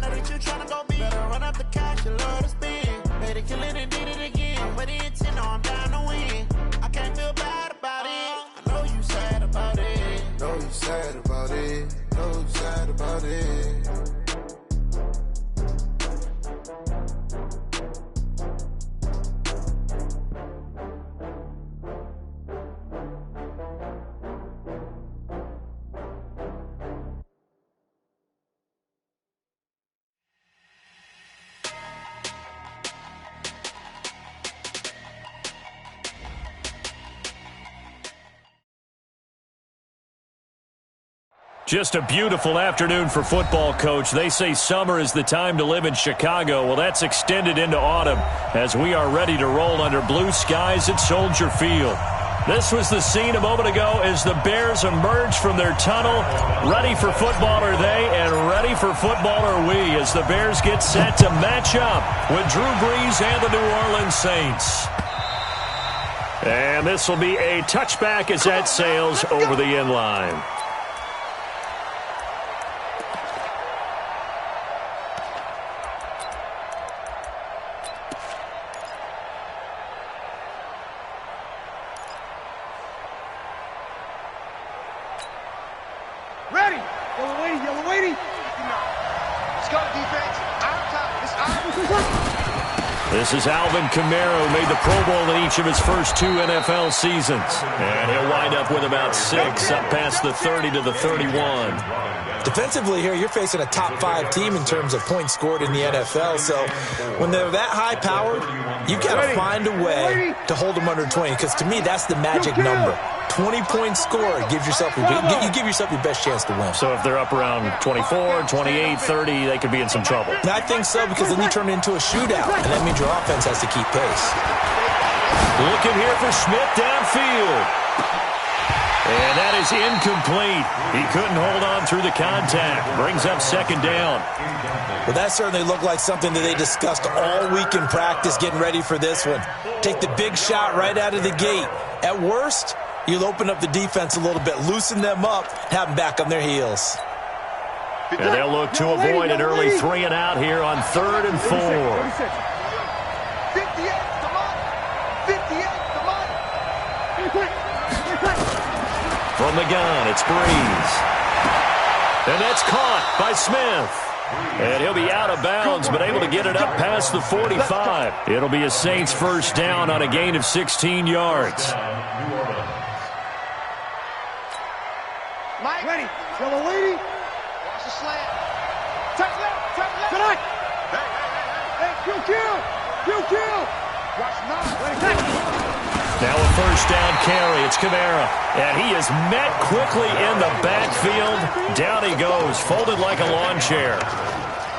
know that you tryna go big. Better run up the cash, you love to spin. Made it killing and did it again. With the intent, no, I'm down to win. I can't feel bad about it. I know you sad about it. Know you sad about it. Know you sad about it. Just a beautiful afternoon for football, Coach. They say summer is the time to live in Chicago. Well, that's extended into autumn as we are ready to roll under blue skies at Soldier Field. This was the scene a moment ago as the Bears emerged from their tunnel. Ready for football are they, and ready for football are we as the Bears get set to match up with Drew Brees and the New Orleans Saints. And this will be a touchback as that sails over the end line. Ready! Yellow lady! Let's go, defense. Out top. It's out. This is Alvin Kamara, who made the Pro Bowl in each of his first 2 NFL seasons. And he'll wind up with about 6, up past the 30 to the 31. Defensively here, you're facing a top 5 team in terms of points scored in the NFL. So when they're that high powered, you've got to find a way to hold them under 20. Because to me, that's the magic number. 20 points scored gives yourself you give yourself your best chance to win. So if they're up around 24, 28, 30, they could be in some trouble. And I think so, because then you turn it into a shootout, and that means your offense has to keep pace. Looking here for Smith downfield. And that is incomplete. He couldn't hold on through the contact. Brings up second down. Well, that certainly looked like something that they discussed all week in practice, getting ready for this one. Take the big shot right out of the gate. At worst, you'll open up the defense a little bit, loosen them up, have them back on their heels. And they'll look to avoid an early 3 and out here on 3rd and 4. 58, come on. 58, come on. From the gun, it's Brees. And that's caught by Smith. And he'll be out of bounds, but able to get it up past the 45. It'll be a Saints first down on a gain of 16 yards. Mike. Ready. Yellow lady. Watch the slant. Turn left. Tonight. Hey, kill. Watch now. Ready. Now a first down carry. It's Kamara. And he is met quickly in the backfield. Down he goes, folded like a lawn chair.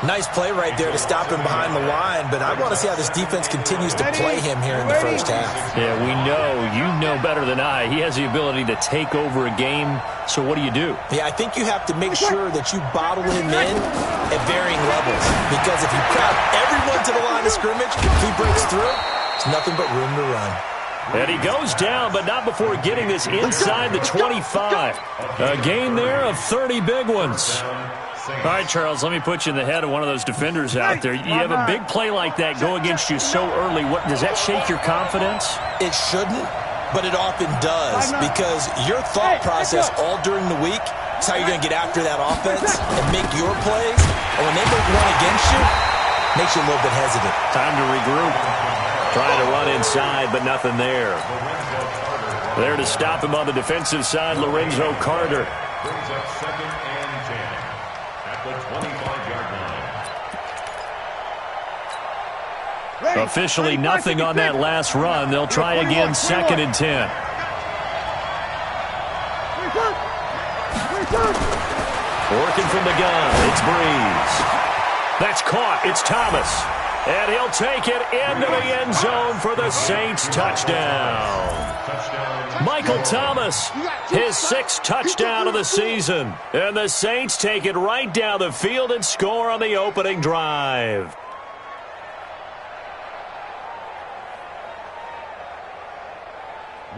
Nice play right there to stop him behind the line, but I want to see how this defense continues to play him here in the first half. Yeah, we know. You know better than I. He has the ability to take over a game, so what do you do? Yeah, I think you have to make sure that you bottle him in at varying levels, because if you crowd everyone to the line of scrimmage, if he breaks through, it's nothing but room to run. And he goes down, but not before getting this inside the 25. A gain there of 30 big ones. All right, Charles, let me put you in the head of one of those defenders out there. You have a big play like that go against you so early. What does that shake your confidence? It shouldn't, but it often does, because your thought process all during the week is how you're going to get after that offense and make your plays. And when they make one against you, it makes you a little bit hesitant. Time to regroup. Trying to run inside, but nothing there. There to stop him on the defensive side, Lorenzo Carter. Brings up 2nd and 10 at the 25-yard line. Officially nothing on that last run. They'll try again 2nd and 10. Working from the gun, it's Brees. That's caught, it's Thomas. And he'll take it into the end zone for the Saints touchdown. Michael Thomas, his 6th touchdown of the season. And the Saints take it right down the field and score on the opening drive.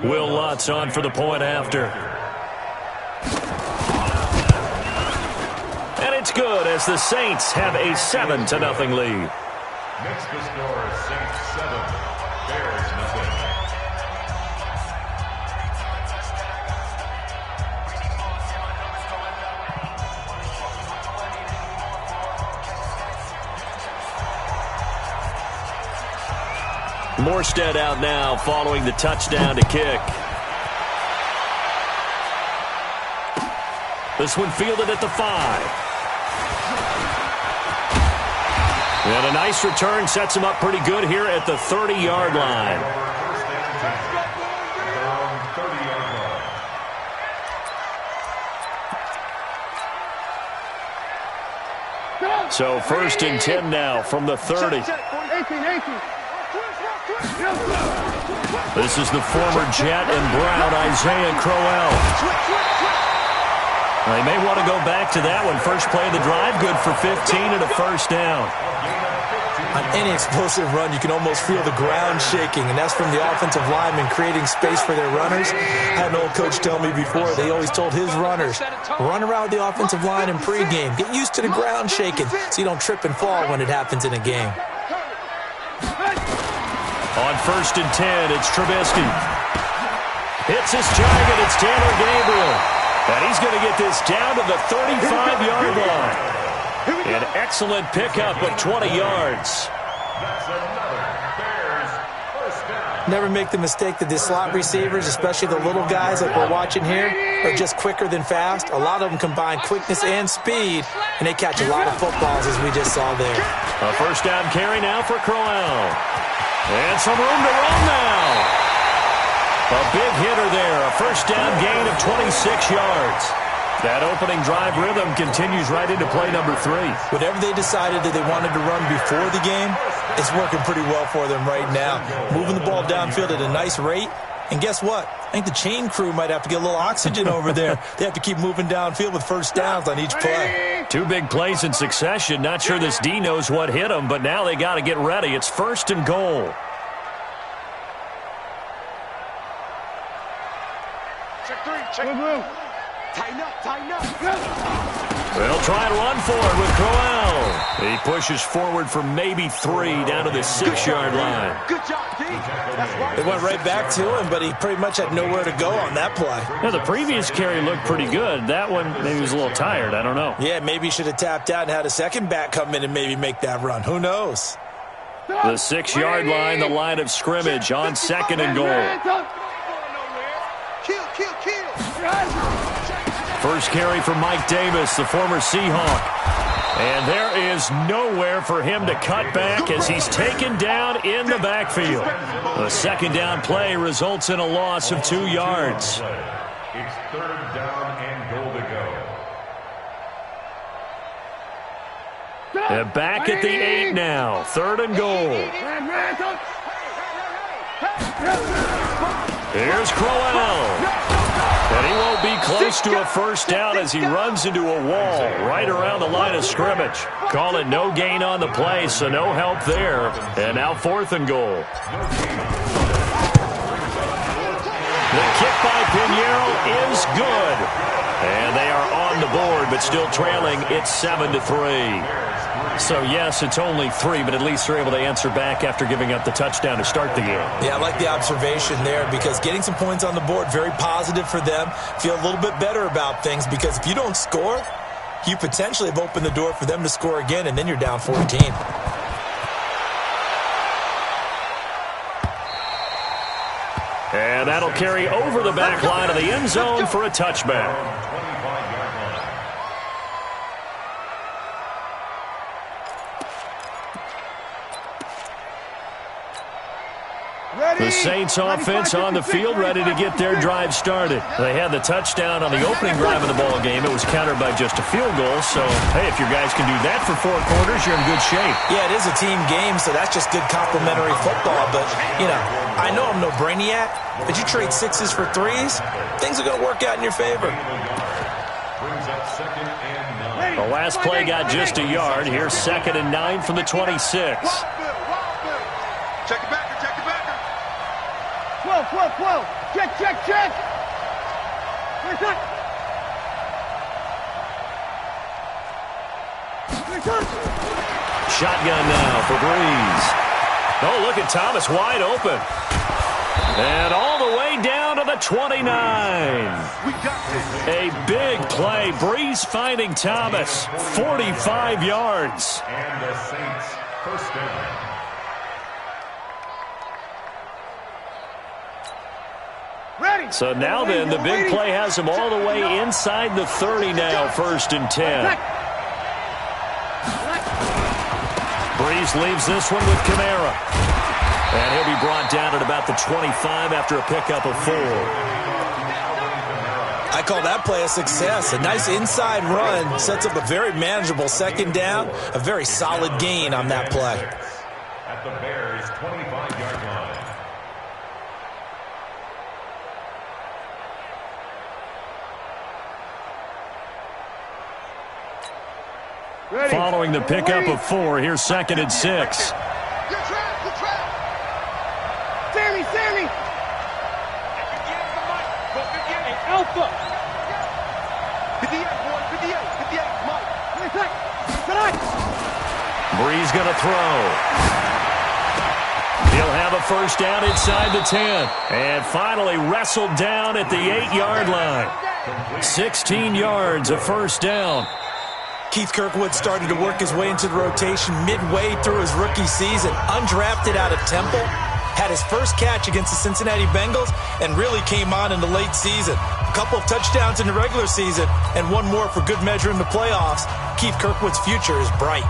Will Lutz on for the point after. it's good as the Saints have a 7-0 lead. Makes the score Saints 7, Bears nothing. Morstead out now following the touchdown to kick. This one fielded at the 5. And a nice return sets him up pretty good here at the 30-yard line. So 1st and 10 now from the 30. This is the former Jet and Brown, Isaiah Crowell. They may want to go back to that one. First play of the drive, good for 15 and a first down. On any explosive run, you can almost feel the ground shaking, and that's from the offensive linemen creating space for their runners. I had an old coach tell me before, they always told his runners, run around the offensive line in pregame. Get used to the ground shaking so you don't trip and fall when it happens in a game. On 1st and 10, it's Trubisky. Hits his target, it's Taylor Gabriel. And he's going to get this down to the 35-yard line. An excellent pickup of 20 yards. That's another Bears first down. Never make the mistake that the slot receivers, especially the little guys like we're watching here, are just quicker than fast. A lot of them combine quickness and speed, and they catch a lot of footballs, as we just saw there. A first down carry now for Crowell. And some room to run now. A big hitter there. A first down gain of 26 yards. That opening drive rhythm continues right into play number 3. Whatever they decided that they wanted to run before the game, it's working pretty well for them right now. Moving the ball downfield at a nice rate. And guess what? I think the chain crew might have to get a little oxygen over there. They have to keep moving downfield with first downs on each play. 2 big plays in succession. Not sure this D knows what hit them, but now they got to get ready. It's 1st and goal. Check 3, check. Tighten up, tighten up. They'll try and run for it with Crowell. He pushes forward for maybe 3 down to the 6-yard line. Good job, D. That's right. They went right back to him, but he pretty much had nowhere to go on that play. Now, the previous carry looked pretty good. That one, maybe he was a little tired. I don't know. Yeah, maybe he should have tapped out and had a second back come in and maybe make that run. Who knows? The 6-yard line, the line of scrimmage on 2nd and goal. Kill. First carry for Mike Davis, the former Seahawk. And there is nowhere for him to cut back as he's taken down in the backfield. The 2nd down play results in a loss of 2 yards. It's 3rd down and goal to go. And back at the 8 now. 3rd and goal. Here's Crowell. And he won't be close to a first down as he runs into a wall right around the line of scrimmage. Call it no gain on the play, so no help there. And now 4th and goal. The kick by Pinheiro is good. And they are on the board, but still trailing. It's 7-3. So, yes, it's only 3, but at least they're able to answer back after giving up the touchdown to start the game. Yeah, I like the observation there because getting some points on the board, very positive for them. Feel a little bit better about things because if you don't score, you potentially have opened the door for them to score again, and then you're down 14. And that'll carry over the back line of the end zone for a touchback. The Saints offense on the field, ready to get their drive started. They had the touchdown on the opening drive of the ball game. It was countered by just a field goal. So, hey, if your guys can do that for 4 quarters, you're in good shape. Yeah, it is a team game, so that's just good complementary football. But, you know, I know I'm no brainiac, but you trade 6s for 3s, things are going to work out in your favor. The last play got just a yard. Here's 2nd and 9 from the 26. Check it back. 12. Check. Where's that? Shotgun now for Breeze. Oh, look at Thomas wide open. And all the way down to the 29. A big play. Breeze finding Thomas. 45 yards. And the Saints first down. Ready. So now then, the big play has him all the way inside the 30 now, 1st and 10. Breeze leaves this one with Kamara. And he'll be brought down at about the 25 after a pickup of 4. I call that play a success. A nice inside run sets up a very manageable 2nd down. A very solid gain on that play. At the Bears' 25-yard line. Ready. Following the pickup of 4, here's 2nd and 6. Good trap, good trap. Sammy. Alpha. 58, boy, 58, Mike. Tonight. Breeze going to throw. He'll have a 1st down inside the 10. And finally wrestled down at the 8-yard line. 16 yards, a 1st down. Keith Kirkwood started to work his way into the rotation midway through his rookie season. Undrafted out of Temple. Had his first catch against the Cincinnati Bengals and really came on in the late season. A couple of touchdowns in the regular season and one more for good measure in the playoffs. Keith Kirkwood's future is bright.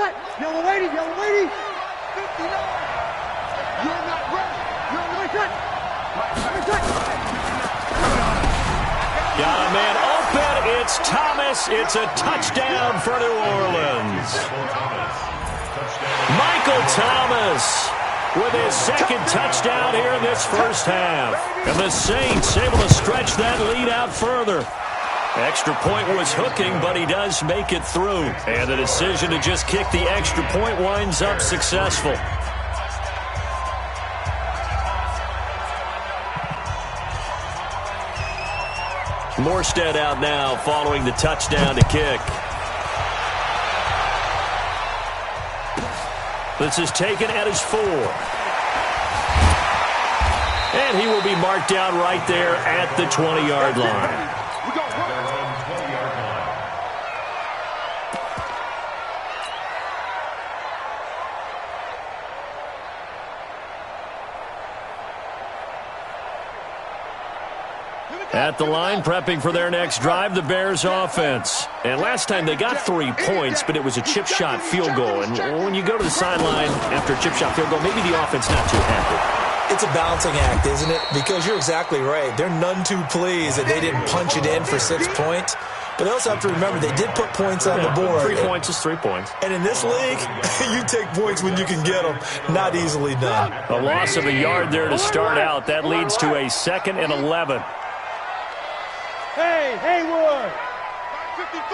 set. Yellow lady, 59. You're not ready. You're right set. Right set. Got a man open. It's Thomas. It's a touchdown for New Orleans. Michael Thomas with his second touchdown here in this first half. And the Saints able to stretch that lead out further. Extra point was hooking, but he does make it through. And the decision to just kick the extra point winds up successful. Morstead out now following the touchdown to kick. This is taken at his 4. And he will be marked down right there at the 20-yard line. At the line, prepping for their next drive, the Bears offense. And last time they got 3 points, but it was a chip shot field goal. And when you go to the sideline after a chip shot field goal, maybe the offense not too happy. It's a balancing act, isn't it? Because you're exactly right. They're none too pleased that they didn't punch it in for 6 points. But they also have to remember they did put points on the board. 3 points is 3 points. And in this league, you take points when you can get them. Not easily done. A loss of a yard there to start out. That leads to a 2nd and 11. Hey, Haywood! 55!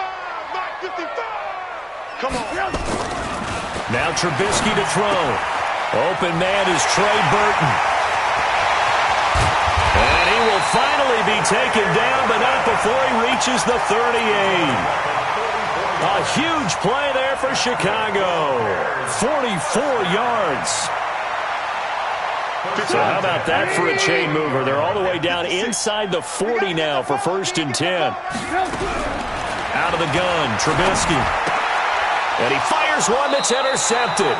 Come on! Now Trubisky to throw. Open man is Trey Burton. And he will finally be taken down, but not before he reaches the 38. A huge play there for Chicago. 44 yards. So how about that for a chain mover? They're all the way down inside the 40 now for 1st and 10. Out of the gun, Trubisky. And he fires one that's intercepted.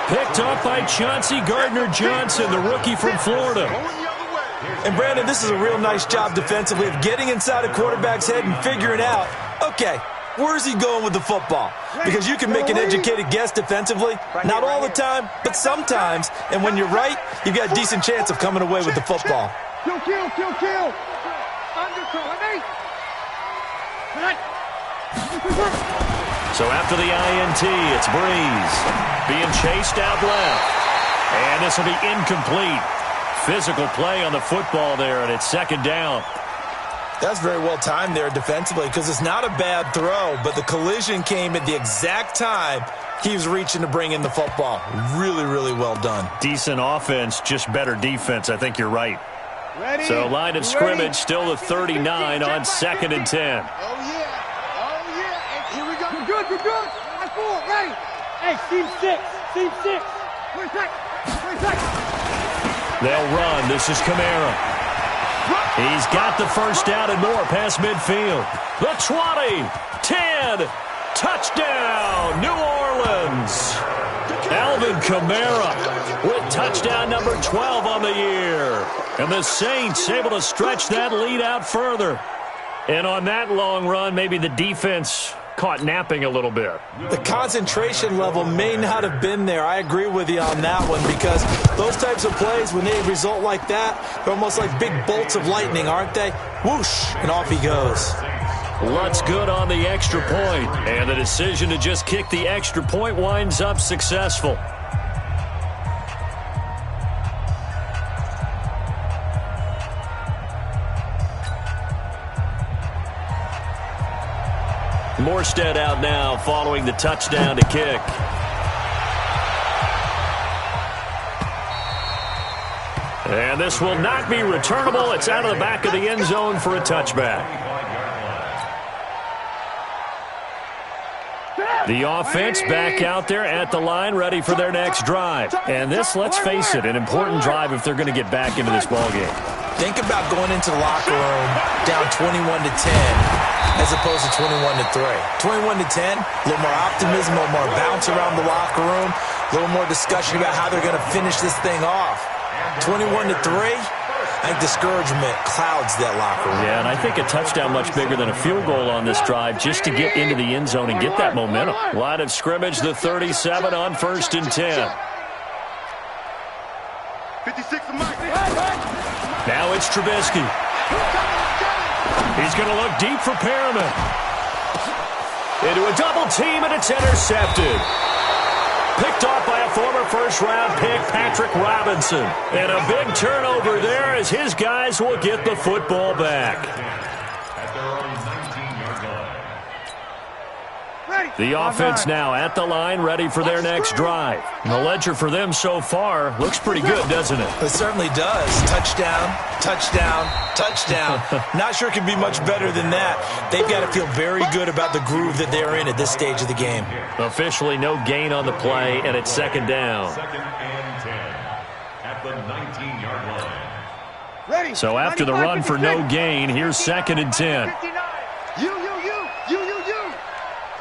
Picked up by Chauncey Gardner-Johnson, the rookie from Florida. And, Brandon, this is a real nice job defensively of getting inside a quarterback's head and figuring out, okay, where's he going with the football? Because you can make an educated guess defensively. Not all the time, but sometimes. And when you're right, you've got a decent chance of coming away with the football. Kill. So after the INT, it's Breeze being chased out left. And this will be incomplete. Physical play on the football there, and it's 2nd down. That's very well timed there defensively because it's not a bad throw, but the collision came at the exact time he was reaching to bring in the football. Really, really well done. Decent offense, just better defense. I think you're right. Ready? So line of scrimmage, still the 39 on 2nd and 10. Oh, yeah. And here we go. You're good. Line 4, ready. Hey, team 6. 26. They'll run. This is Kamara. He's got the first down and more past midfield. The 20, 10, touchdown, New Orleans. Alvin Kamara with touchdown number 12 on the year. And the Saints able to stretch that lead out further. And on that long run, maybe the defense caught napping a little bit. The concentration level may not have been there. I agree with you on that one because those types of plays, when they result like that, they're almost like big bolts of lightning, aren't they? Whoosh, and off he goes. Lutz good on the extra point, and the decision to just kick the extra point winds up successful. Morstead out now following the touchdown to kick. And this will not be returnable. It's out of the back of the end zone for a touchback. The offense back out there at the line, ready for their next drive. And this, let's face it, an important drive if they're going to get back into this ballgame. Think about going into the locker room down 21-10 as opposed to 21-3. 21-10, a little more optimism, a little more bounce around the locker room, a little more discussion about how they're going to finish this thing off. 21-3, I think discouragement clouds that locker room. Yeah, and I think a touchdown much bigger than a field goal on this drive just to get into the end zone and get that momentum. Line of scrimmage, the 37 on 1st and 10. 56 of Mike. Now it's Trubisky. He's going to look deep for Perriman. Into a double team, and it's intercepted. Picked off by a former first-round pick, Patrick Robinson. And a big turnover there as his guys will get the football back. At their own 19-yard line. The offense now at the line, ready for their next drive. And the ledger for them so far looks pretty good, doesn't it? It certainly does. Touchdown, touchdown, touchdown. Not sure it can be much better than that. They've got to feel very good about the groove that they're in at this stage of the game. Officially no gain on the play, and it's 2nd down. 2nd and 10 at the 19-yard line. So after the run for no gain, here's 2nd and 10. You.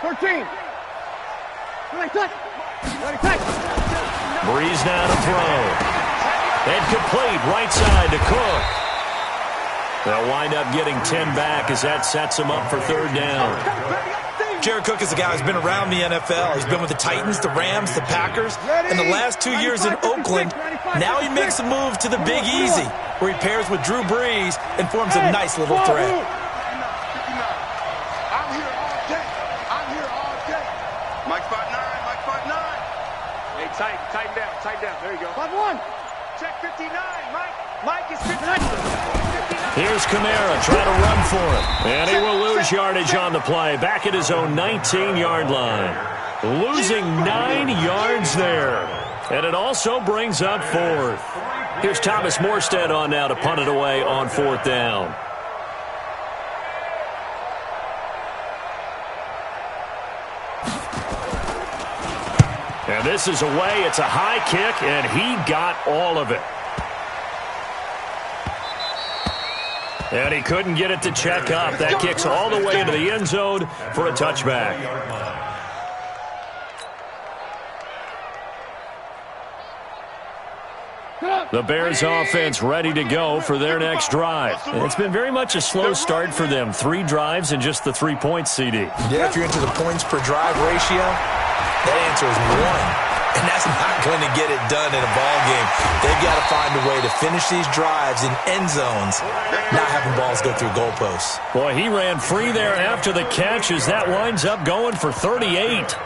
13. Breeze now to throw. And complete right side to Cook. They'll wind up getting 10 back as that sets them up for 3rd down. Jared Cook is a guy who's been around the NFL. He's been with the Titans, the Rams, the Packers. In the last 2 years in Oakland, now he makes a move to the Big Easy, where he pairs with Drew Brees and forms a nice little threat. Tighten down. There you go. 5-1. Check 59. Mike is 59. Here's Kamara trying to run for it. And he will lose yardage on the play. Back at his own 19-yard line. Losing 9 yards there. And it also brings up 4th. Here's Thomas Morstead on now to punt it away on 4th down. And this is away. It's a high kick, and he got all of it. And he couldn't get it to check up. That kicks all the way into the end zone for a touchback. The Bears offense ready to go for their next drive. And it's been very much a slow start for them. 3 drives and just the 3 points, CD. Yeah, if you're into the points per drive ratio, that answer is 1. And that's not going to get it done in a ball game. They've got to find a way to finish these drives in end zones, not having balls go through goalposts. Boy, he ran free there after the catch as that winds up going for 38.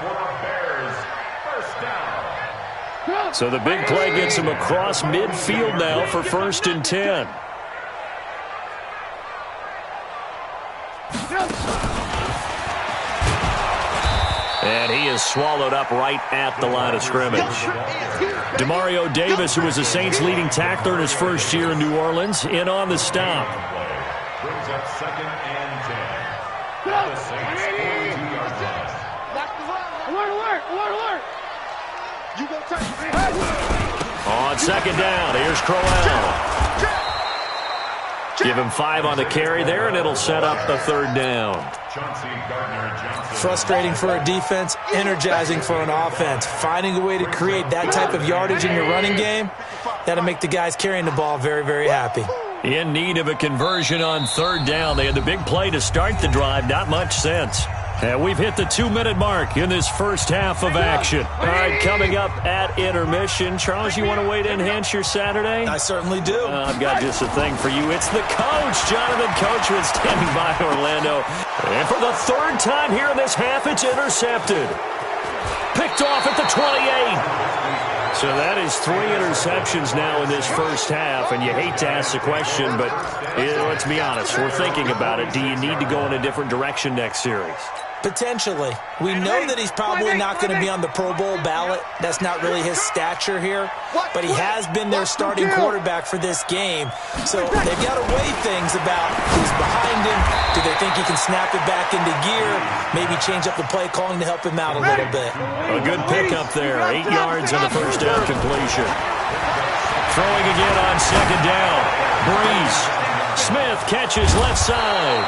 So the big play gets him across midfield now for 1st and 10. And he is swallowed up right at the line of scrimmage. Demario Davis, who was the Saints' leading tackler in his first year in New Orleans, in on the stop. Brings up 2nd and 10. The Saints 42-yard line. Alert. You go touch. On 2nd down, here's Crowell. Give him 5 on the carry there, and it'll set up the 3rd down. Frustrating for a defense, energizing for an offense. Finding a way to create that type of yardage in your running game, that'll make the guys carrying the ball very, very happy. In need of a conversion on 3rd down. They had the big play to start the drive. Not much sense. And we've hit the 2-minute mark in this first half of action. All right, coming up at intermission. Charles, you want to wait to enhance your Saturday? I certainly do. I've got just a thing for you. It's the coach, Jonathan Coachman, standing by Orlando. And for the 3rd time here in this half, it's intercepted. Picked off at the 28. So that is 3 interceptions now in this first half, and you hate to ask the question, but let's be honest, we're thinking about it. Do you need to go in a different direction next series? Potentially. We know that he's probably not going to be on the Pro Bowl ballot. That's not really his stature here. But he has been their starting quarterback for this game. So they've got to weigh things about who's behind him. Do they think he can snap it back into gear? Maybe change up the play calling to help him out a little bit. A good pickup there. 8 yards on the first down completion. Throwing again on 2nd down. Breeze. Smith catches left side.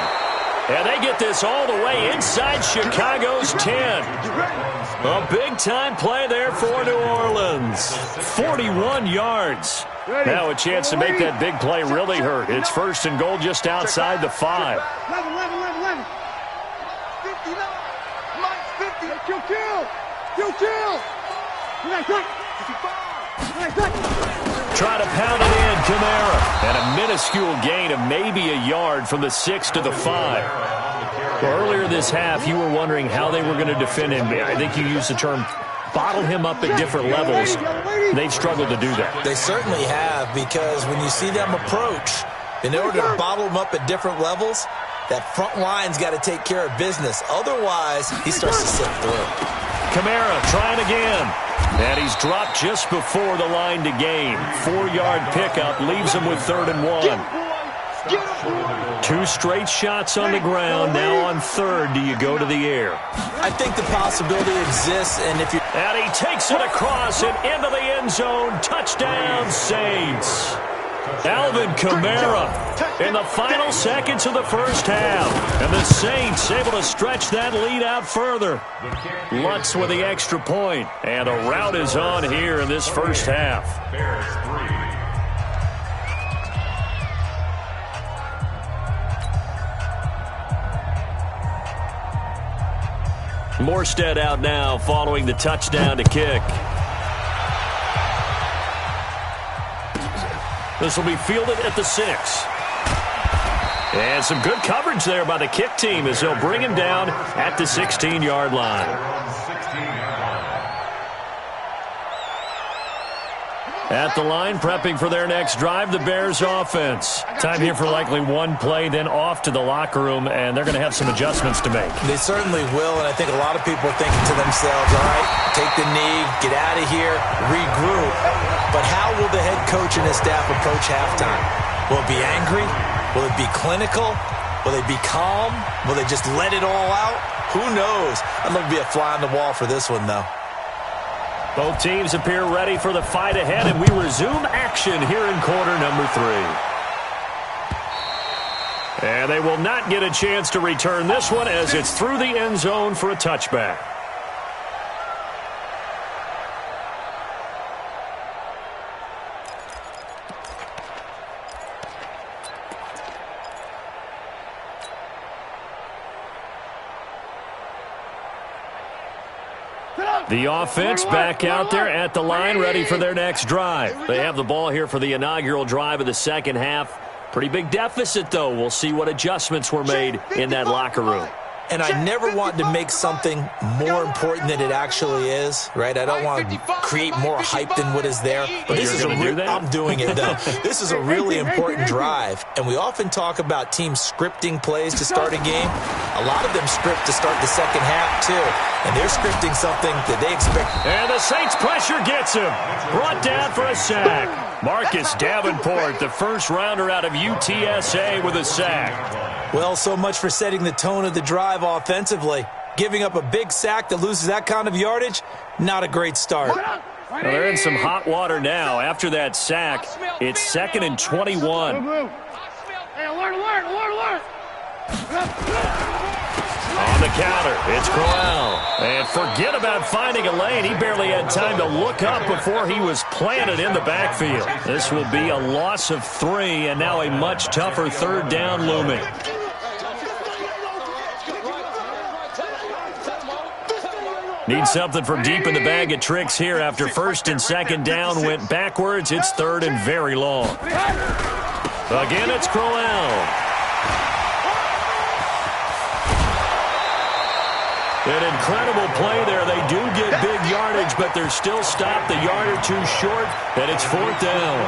And they get this all the way inside Chicago's 10. A big-time play there for New Orleans. 41 yards. Now a chance to make that big play really hurt. It's first and goal just outside the 5. 11. 59. Minus 50. Kill. Try to pound it in, Kamara. And a minuscule gain of maybe a yard from the 6 to the 5. Well, earlier this half, you were wondering how they were going to defend him. I think you used the term bottle him up at different levels. They've struggled to do that. They certainly have, because when you see them approach, in order to bottle them up at different levels, that front line's got to take care of business. Otherwise, he starts to slip through. Kamara trying again. And he's dropped just before the line to gain. 4-yard pickup leaves him with 3rd and 1. 2 straight shots on the ground. Now on 3rd, do you go to the air? I think the possibility exists, and if you... And he takes it across and into the end zone. Touchdown, Saints. Alvin Kamara in the final seconds of the first half. And the Saints able to stretch that lead out further. Lutz with the extra point. And a rout is on here in this first half. Morstead out now following the touchdown to kick. This will be fielded at the 6. And some good coverage there by the kick team as they'll bring him down at the 16-yard line. At the line, prepping for their next drive, the Bears offense. Time here for likely one play, then off to the locker room, and they're going to have some adjustments to make. They certainly will, and I think a lot of people are thinking to themselves, all right, take the knee, get out of here, regroup. But how will the head coach and his staff approach halftime? Will it be angry? Will it be clinical? Will they be calm? Will they just let it all out? Who knows? I'd love to be a fly on the wall for this one, though. Both teams appear ready for the fight ahead, and we resume action here in quarter number 3. And they will not get a chance to return this one as it's through the end zone for a touchback. The offense back out there at the line, ready for their next drive. They have the ball here for the inaugural drive of the second half. Pretty big deficit, though. We'll see what adjustments were made in that locker room. And I never want to make something more important than it actually is, right? I don't want to create more hype than what is there. But this is I'm doing it, though. This is a really important drive. And we often talk about teams scripting plays to start a game. A lot of them script to start the second half, too. And they're scripting something that they expect. And the Saints pressure gets him. Brought down for a sack. Marcus Davenport, the first rounder out of UTSA, with a sack. Well, so much for setting the tone of the drive offensively. Giving up a big sack that loses that kind of yardage, not a great start. Well, they're in some hot water now. After that sack, it's 2nd and 21. Hey, alert! On the counter, it's Crowell. And forget about finding a lane. He barely had time to look up before he was planted in the backfield. This will be a loss of 3, and now a much tougher 3rd down looming. Need something from deep in the bag of tricks here. After 1st and 2nd down went backwards, it's 3rd and very long. Again, it's Crowell. An incredible play there. They do get big yardage, but they're still stopped a yard or 2 short, and it's 4th down.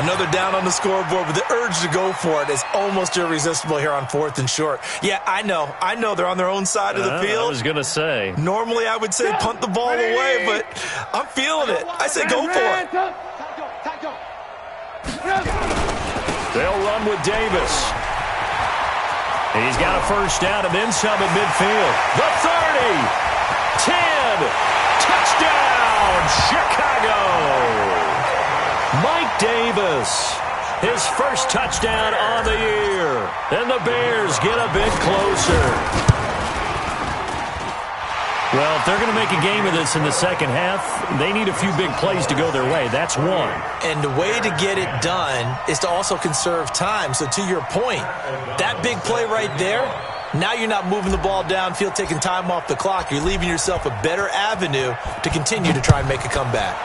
Another down on the scoreboard, but the urge to go for it is almost irresistible here on 4th and short. Yeah, I know they're on their own side of the field. I was going to say. Normally I would say punt the ball away, but I'm feeling it. I say go for it. They'll run with Davis. He's got a first down and then some at midfield. The 30, 10, touchdown, Chicago. Mike Davis His first touchdown on the year. And the Bears get a bit closer. Well, if they're going to make a game of this in the second half, they need a few big plays to go their way. That's one. And the way to get it done is to also conserve time. So to your point, that big play right there, now you're not moving the ball downfield, taking time off the clock. You're leaving yourself a better avenue to continue to try and make a comeback.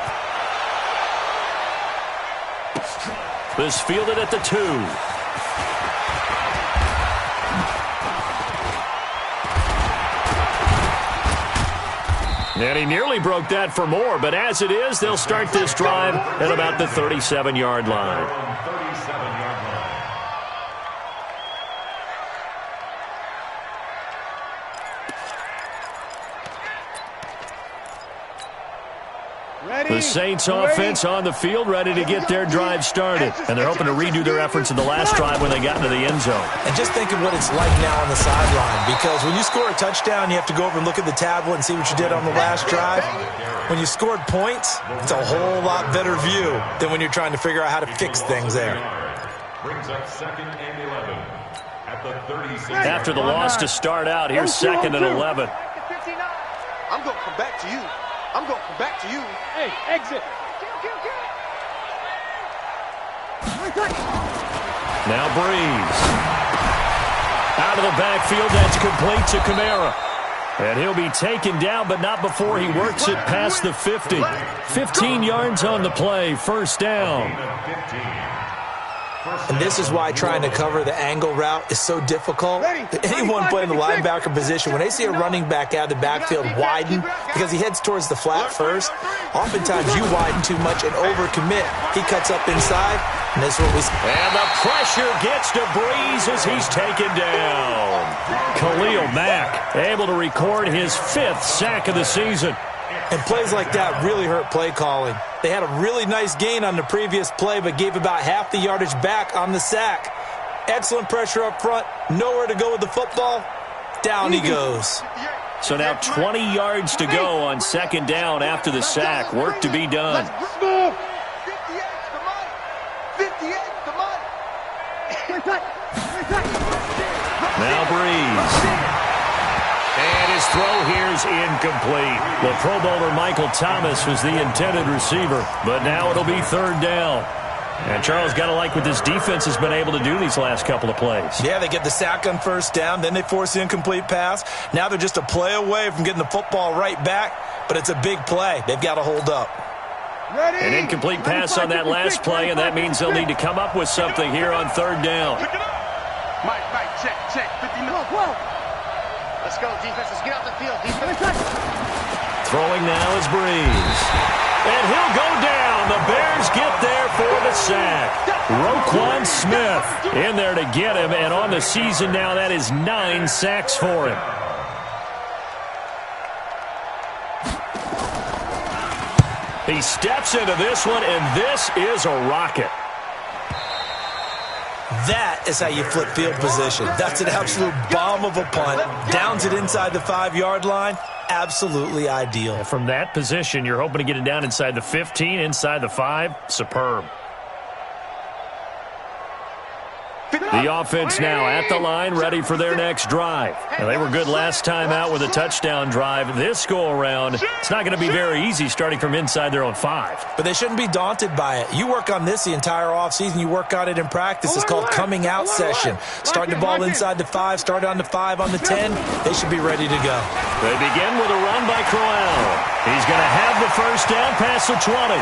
This fielded at the 2. And he nearly broke that for more, but as it is, they'll start this drive at about the 37-yard line. The Saints offense on the field, ready to get their drive started. And they're hoping to redo their efforts in the last drive when they got into the end zone. And just think of what it's like now on the sideline, because when you score a touchdown, you have to go over and look at the tablet and see what you did on the last drive. When you scored points, it's a whole lot better view than when you're trying to figure out how to fix things there. Brings up 2nd and 11 at the 36. After the loss to start out, here's 2nd and 11. I'm going to come back to you. I'm going to come back to you. Hey, exit. Now Breeze. Out of the backfield, that's complete to Kamara. And he'll be taken down, but not before he works it past the 50. 15 yards on the play, first down. And this is why trying to cover the angle route is so difficult. Anyone playing the linebacker position, when they see a running back out of the backfield widen, because he heads towards the flat first, oftentimes you widen too much and overcommit. He cuts up inside, and this is what we see. And the pressure gets to Breeze as he's taken down. Khalil Mack able to record his 5th sack of the season. And plays like that really hurt play calling. They had a really nice gain on the previous play, but gave about half the yardage back on the sack. Excellent pressure up front. Nowhere to go with the football. Down he goes. So now 20 yards to go on 2nd down after the sack. Work to be done. Now Breeze. And his throw here's incomplete. Well, Pro Bowler Michael Thomas was the intended receiver, but now it'll be 3rd down. And Charles, got to like what this defense has been able to do these last couple of plays. Yeah, they get the sack on 1st down, then they force the incomplete pass. Now they're just a play away from getting the football right back, but it's a big play. They've got to hold up. An incomplete pass on that last play, and that means they'll need to come up with something here on 3rd down. Mike, check. 50 minutes. Let's go, defense. Let's get out the field, defense. Throwing now is Breeze. And he'll go down. The Bears get there for the sack. Roquan Smith in there to get him, and on the season now, that is 9 sacks for him. He steps into this one, and this is a rocket. That is how you flip field position. That's an absolute bomb of a punt. Downs it inside the 5-yard line. Absolutely ideal. From that position, you're hoping to get it down inside the 15, inside the 5. Superb. The offense now at the line, ready for their next drive. Now, they were good last time out with a touchdown drive. This go-around, it's not going to be very easy starting from inside their own 5. But they shouldn't be daunted by it. You work on this the entire offseason. You work on it in practice. It's called coming out session. Starting the ball inside the 5, start on the 5, on the 10. They should be ready to go. They begin with a run by Crowell. He's going to have the first down past the 20.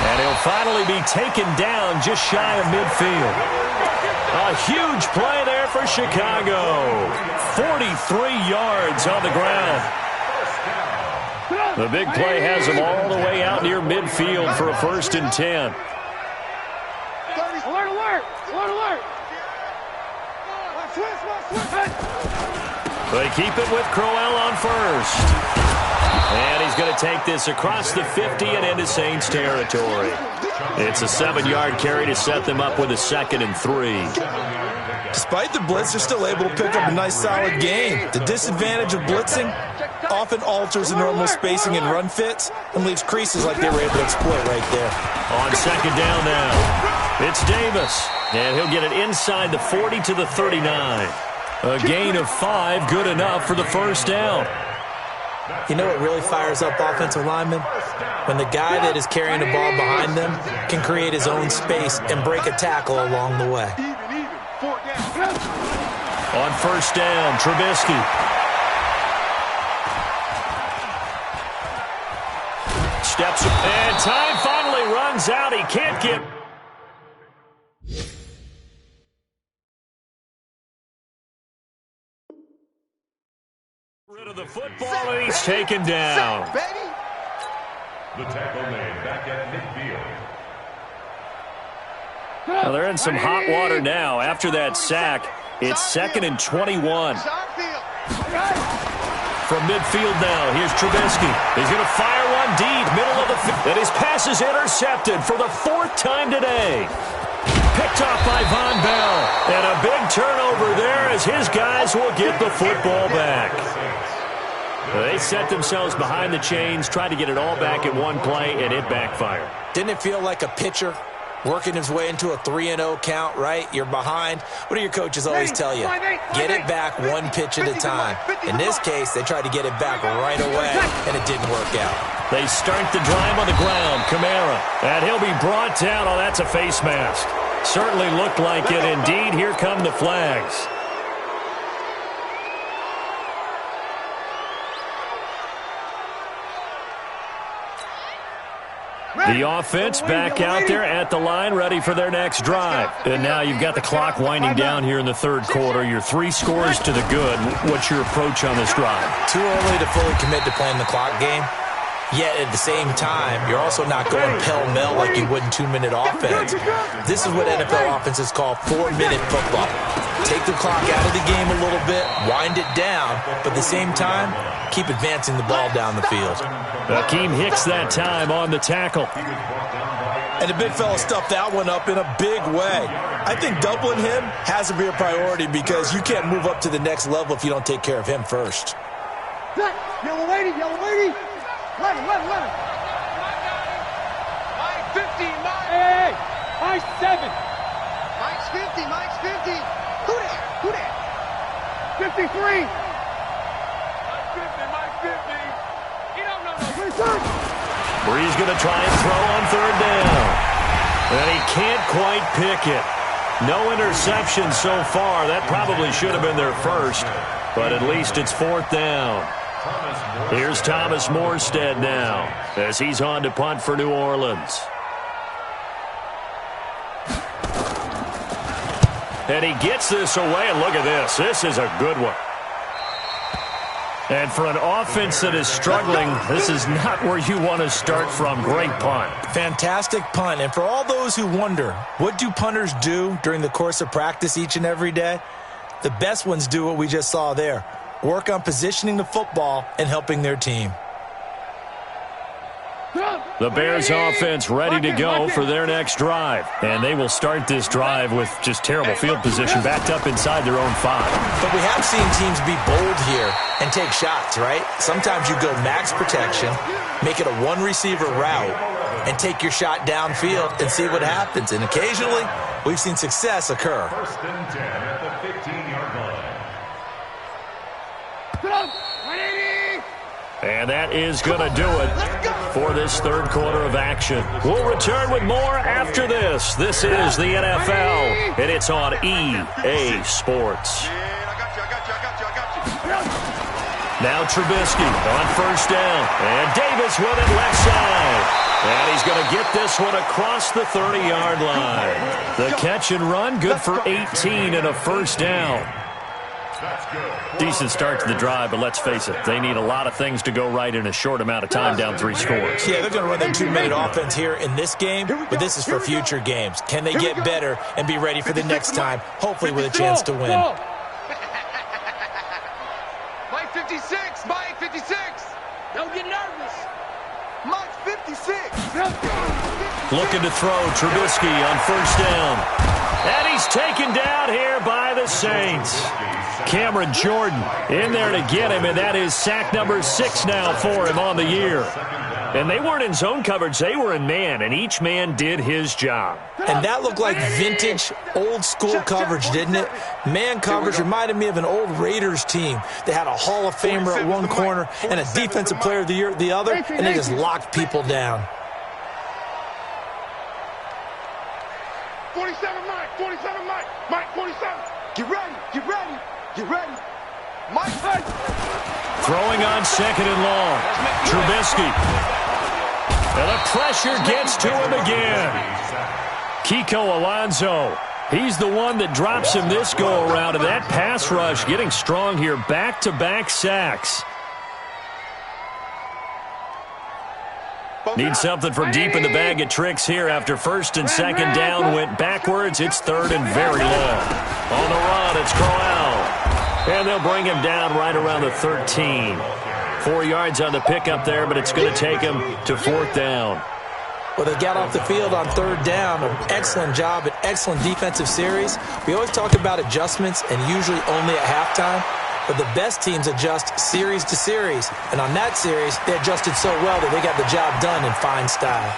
And he'll finally be taken down just shy of midfield. A huge play there for Chicago. 43 yards on the ground. The big play has them all the way out near midfield for a 1st and 10. Alert! They keep it with Crowell on 1st. And he's going to take this across the 50 and into Saints territory. It's a 7-yard carry to set them up with a 2nd and 3. Despite the blitz, they're still able to pick up a nice solid gain. The disadvantage of blitzing, often alters the normal spacing and run fits and leaves creases like they were able to exploit right there. On second down now, it's Davis, and he'll get it inside the 40 to the 39. A gain of 5, good enough for the first down. You know what really fires up offensive linemen? When the guy that is carrying the ball behind them can create his own space and break a tackle along the way. On first down, Trubisky. Steps up, and time finally runs out. He can't get... rid of the football, and he's taken down. The tackle made back at midfield. Well, they're in some hot water now. After that sack, it's 2nd and 21. From midfield now, here's Trubisky. He's going to fire one deep, middle of the field. And his pass is intercepted for the 4th time today. Picked off by Von Bell. And a big turnover there as his guys will get the football back. They set themselves behind the chains, tried to get it all back in one play, and it backfired. Didn't it feel like a pitcher working his way into a 3-0 count, right? You're behind. What do your coaches always tell you? Get it back one pitch at a time. In this case, they tried to get it back right away, and it didn't work out. They start the drive on the ground. Kamara, and he'll be brought down. Oh, that's a face mask. Certainly looked like it. Indeed, here come the flags. The offense back out there at the line, ready for their next drive. And now you've got the clock winding down here in the third quarter. You're 3 scores to the good. What's your approach on this drive? Too early to fully commit to playing the clock game. Yet at the same time, you're also not going pell-mell like you would in 2-minute offense. This is what NFL offenses call 4-minute football. Take the clock out of the game a little bit, wind it down, but at the same time, keep advancing the ball down the field. Akeem Hicks that time on the tackle. And the big fella stuffed that one up in a big way. I think doubling him has to be a priority because you can't move up to the next level if you don't take care of him first. Yellow lady, yellow lady. Let him. Mike 50, Mike. Hey, Mike 7. Mike's 50, Mike's 50. Who that? 53. Mike's 50. He don't know no. Bree's going to try and throw on third down. And he can't quite pick it. No interception so far. That probably should have been their first. But at least it's 4th down. Here's Thomas Morstead now as he's on to punt for New Orleans. And he gets this away, and look at this. This is a good one. And for an offense that is struggling, this is not where you want to start from. Great punt. Fantastic punt. And for all those who wonder, what do punters do during the course of practice each and every day? The best ones do what we just saw there. Work on positioning the football and helping their team. The Bears offense ready to go for their next drive. And they will start this drive with just terrible field position backed up inside their own 5. But we have seen teams be bold here and take shots, right? Sometimes you go max protection, make it a one-receiver route, and take your shot downfield and see what happens. And occasionally, we've seen success occur. 1st and 10 at the 15-yard line. And that is going to do it for this third quarter of action. We'll return with more after this. This is the NFL, and it's on EA Sports. Now Trubisky on first down, and Davis with it left side. And he's going to get this one across the 30-yard line. The catch and run, good for 18 and a first down. Decent start to the drive, but let's face it, they need a lot of things to go right in a short amount of time, down 3 scores. Yeah, they're going to run their 2-minute offense here in this game, but this is for future games. Can they get better and be ready for the next time, hopefully with a chance to win? Mike 56, Mike 56. Don't get nervous. Mike 56. Looking to throw, Trubisky on first down. And he's taken down here by the Saints. Cameron Jordan in there to get him, and that is sack number 6 now for him on the year. And they weren't in zone coverage. They were in man, and each man did his job. And that looked like vintage, old-school coverage, didn't it? Man coverage reminded me of an old Raiders team. They had a Hall of Famer at one corner and a Defensive Player of the Year at the other, and they just locked people down. 47 Mike, 47 Mike, Mike 47. Get ready, get ready, get ready. Mike. Throwing on 2nd and long. Trubisky. And the pressure gets to him again. Kiko Alonso. He's the one that drops him this go-around. And that pass rush getting strong here. Back-to-back sacks. Need something from deep in the bag of tricks here after 1st and 2nd down went backwards. It's 3rd and very long. On the run, it's Crowell. And they'll bring him down right around the 13. 4 yards on the pickup there, but it's going to take him to 4th down. Well, they got off the field on 3rd down. An excellent job, an excellent defensive series. We always talk about adjustments and usually only at halftime. But the best teams adjust series to series. And on that series, they adjusted so well that they got the job done in fine style.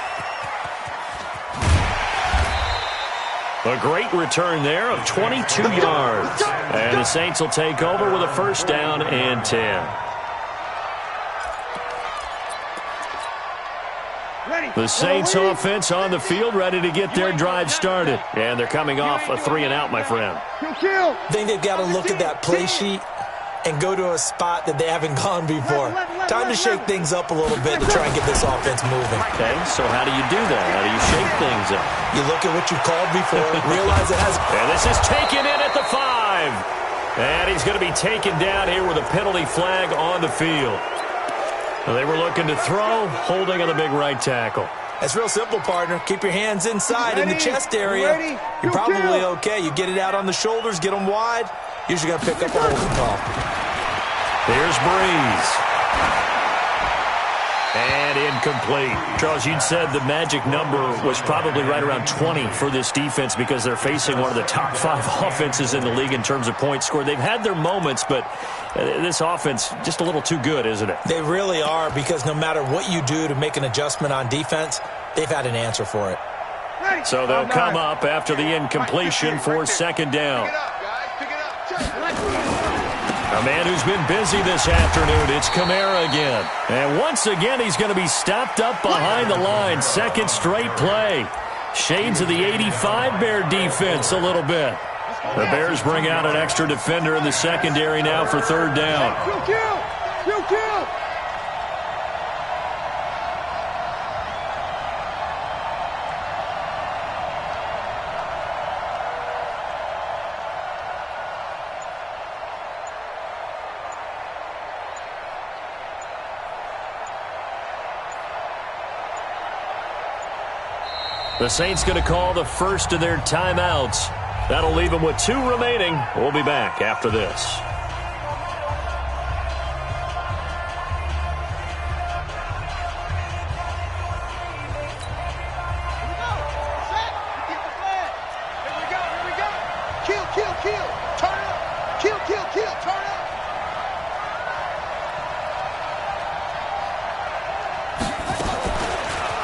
A great return there of 22 yards. And the Saints will take over with a 1st down and 10. The Saints offense on the field, ready to get their drive started. And they're coming off a 3-and-out, my friend. I think they've got to look at that play sheet and go to a spot that they haven't gone before. Time to shake things up a little bit to try and get this offense moving. Okay, so how do you do that? How do you shake things up? You look at what you called before, realize it has... And this is taken in at the 5. And he's going to be taken down here with a penalty flag on the field. They were looking to throw, holding on the big right tackle. It's real simple, partner. Keep your hands inside in the chest area. You're probably okay. You get it out on the shoulders, get them wide. Usually going to pick up a holding call. Here's Breeze. And incomplete. Charles, you'd said the magic number was probably right around 20 for this defense because they're facing one of the top 5 offenses in the league in terms of points scored. They've had their moments, but this offense just a little too good, isn't it? They really are, because no matter what you do to make an adjustment on defense, they've had an answer for it. So they'll come up after the incompletion for 2nd down. A man who's been busy this afternoon, it's Kamara again. And once again, he's going to be stopped up behind the line. 2nd straight play. Shades of the 85 Bear defense a little bit. The Bears bring out an extra defender in the secondary now for 3rd down. Kill! The Saints going to call the first of their timeouts. That'll leave them with 2 remaining. We'll be back after this.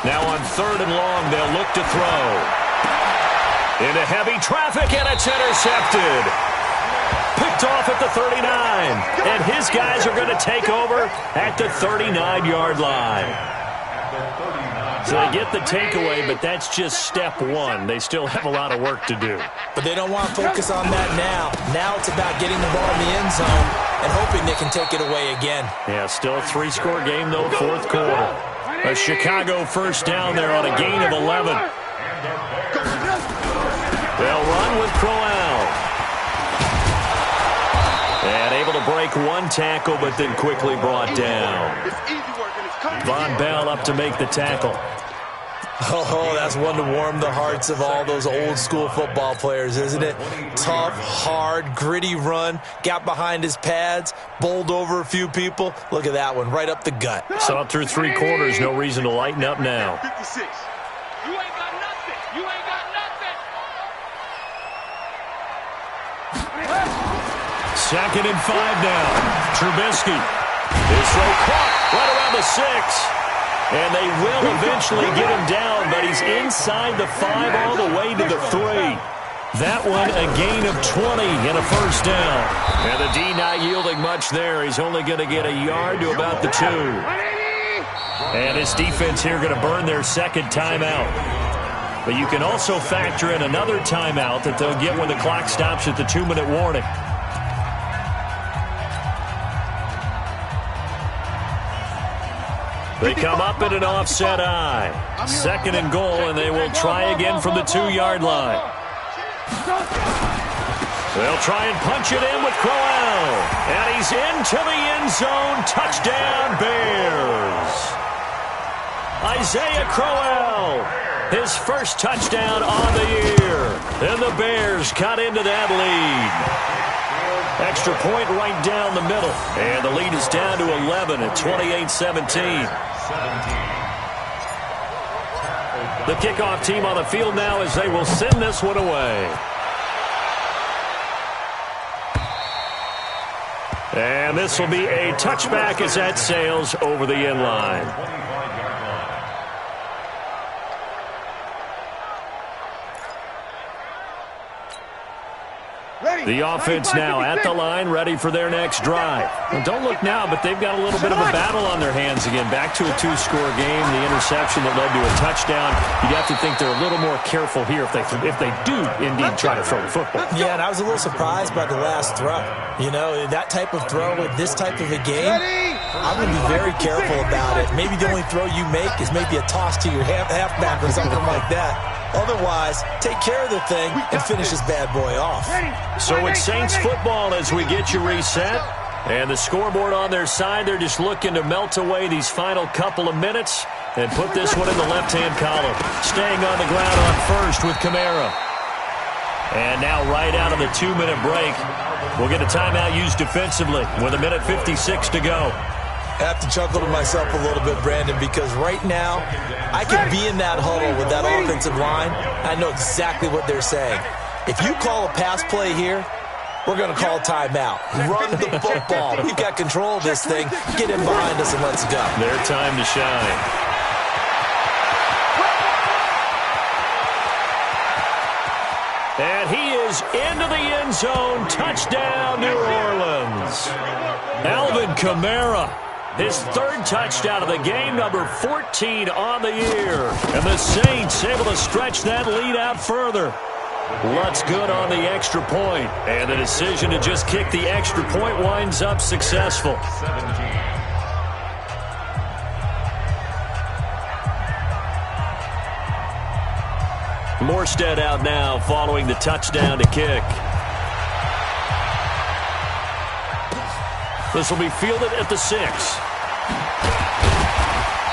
Now on 3rd and long, they'll look to throw. Into heavy traffic, and it's intercepted. Picked off at the 39. And his guys are going to take over at the 39-yard line. So they get the takeaway, but that's just step 1. They still have a lot of work to do. But they don't want to focus on that now. Now it's about getting the ball in the end zone and hoping they can take it away again. Yeah, still a 3-score game, though, 4th quarter. A Chicago 1st down there on a gain of 11. They'll run with Crowell. And able to break 1 tackle, but then quickly brought down. Von Bell up to make the tackle. Oh, that's one to warm the hearts of all those old-school football players, isn't it? Tough, hard, gritty run. Got behind his pads, bowled over a few people. Look at that one, right up the gut. So up through 3 quarters, no reason to lighten up now. 56. You ain't got nothing. You ain't got nothing. 2nd and 5 now. Trubisky. His throw caught right around the 6. And they will eventually get him down, but he's inside the 5 all the way to the 3. That one a gain of 20 and a first down. And the D not yielding much there. He's only going to get a yard to about the 2. And his defense here going to burn their 2nd timeout. But you can also factor in another timeout that they'll get when the clock stops at the 2-minute warning. They come up in an offset eye. 2nd and goal, and they will try again from the 2-yard line. They'll try and punch it in with Crowell. And he's into the end zone. Touchdown, Bears. Isaiah Crowell, his first touchdown on the year. And the Bears cut into that lead. Extra point right down the middle. And the lead is down to 11 at 28-17. The kickoff team on the field now as they will send this one away. And this will be a touchback as that sails over the end line. The offense now at the line, ready for their next drive. Well, don't look now, but they've got a little bit of a battle on their hands again. Back to a 2-score game, the interception that led to a touchdown. You'd have to think they're a little more careful here if they do indeed try to throw the football. Yeah, and I was a little surprised by the last throw. You know, that type of throw in this type of a game, I'm going to be very careful about it. Maybe the only throw you make is maybe a toss to your halfback or something like that. Otherwise, take care of the thing and finish this bad boy off. So it's Saints football as we get you reset. And the scoreboard on their side, they're just looking to melt away these final couple of minutes and put this one in the left-hand column. Staying on the ground on first with Kamara. And now right out of the 2-minute break, we'll get a timeout used defensively with 1:56 to go. I have to chuckle to myself a little bit, Brandon, because right now I could be in that huddle with that offensive line. I know exactly what they're saying. If you call a pass play here, we're going to call timeout. Run the football. We've got control of this thing. Get in behind us and let's go. Their time to shine. And he is into the end zone. Touchdown, New Orleans. Alvin Kamara, his 3rd touchdown of the game, number 14 on the year. And the Saints able to stretch that lead out further. Lutz good on the extra point. And the decision to just kick the extra point winds up successful. Morstead out now following the touchdown to kick. This will be fielded at the 6.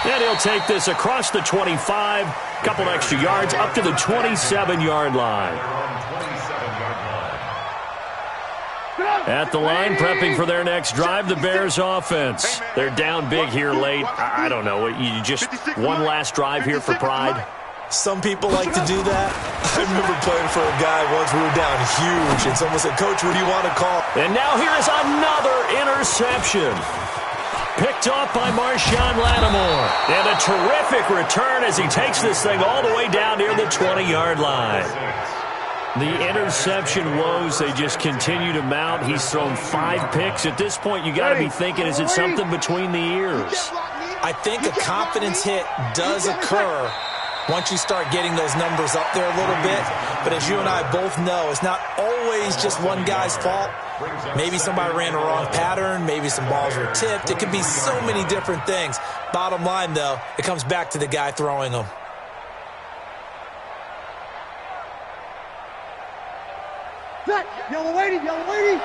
And he'll take this across the 25. Couple extra yards up to the 27-yard line. At the line, prepping for their next drive, the Bears offense. They're down big here late. I don't know. You just one last drive here for pride. Some people like to do that. I remember playing for a guy once we were down huge, and someone said, "Coach, what do you want to call?" And now here is another interception. Picked off by Marshawn Lattimore. And a terrific return as he takes this thing all the way down near the 20-yard line. The interception woes, they just continue to mount. He's thrown 5 picks. At this point, you got to be thinking, is it something between the ears? I think a confidence hit does occur once you start getting those numbers up there a little bit. But as you and I both know, it's not always just one guy's fault. Maybe somebody ran the wrong pattern. Maybe some balls were tipped. It could be so many different things. Bottom line, though, it comes back to the guy throwing them. Set! Yellow lady! Yellow lady!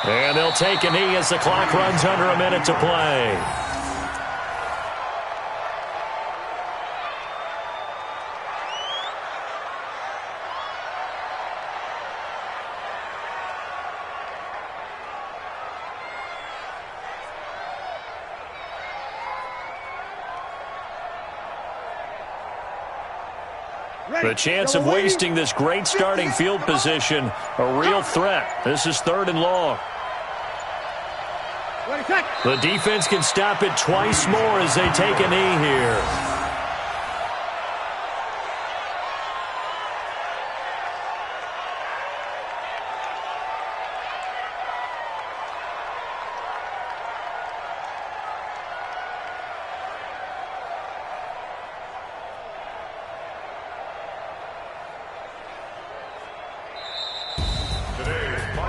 And they'll take a knee as the clock runs under a minute to play. The chance of wasting this great starting field position, a real threat. This is 3rd and long. The defense can stop it twice more as they take a knee here.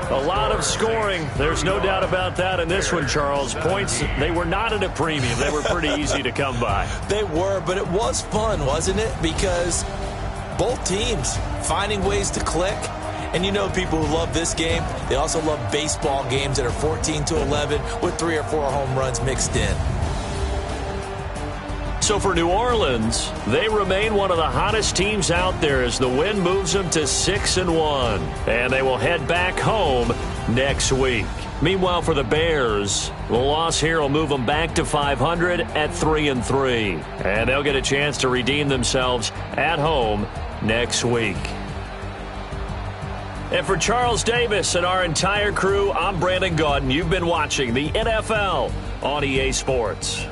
A lot of scoring. There's no doubt about that in this one, Charles. Points, they were not at a premium. They were pretty easy to come by. They were, but it was fun, wasn't it? Because both teams finding ways to click. And you know people who love this game, they also love baseball games that are 14-11 with 3 or 4 home runs mixed in. So for New Orleans, they remain one of the hottest teams out there as the win moves them to 6-1. And they will head back home next week. Meanwhile, for the Bears, the loss here will move them back to 500 at 3-3. And they'll get a chance to redeem themselves at home next week. And for Charles Davis and our entire crew, I'm Brandon Gaudin. You've been watching the NFL on EA Sports.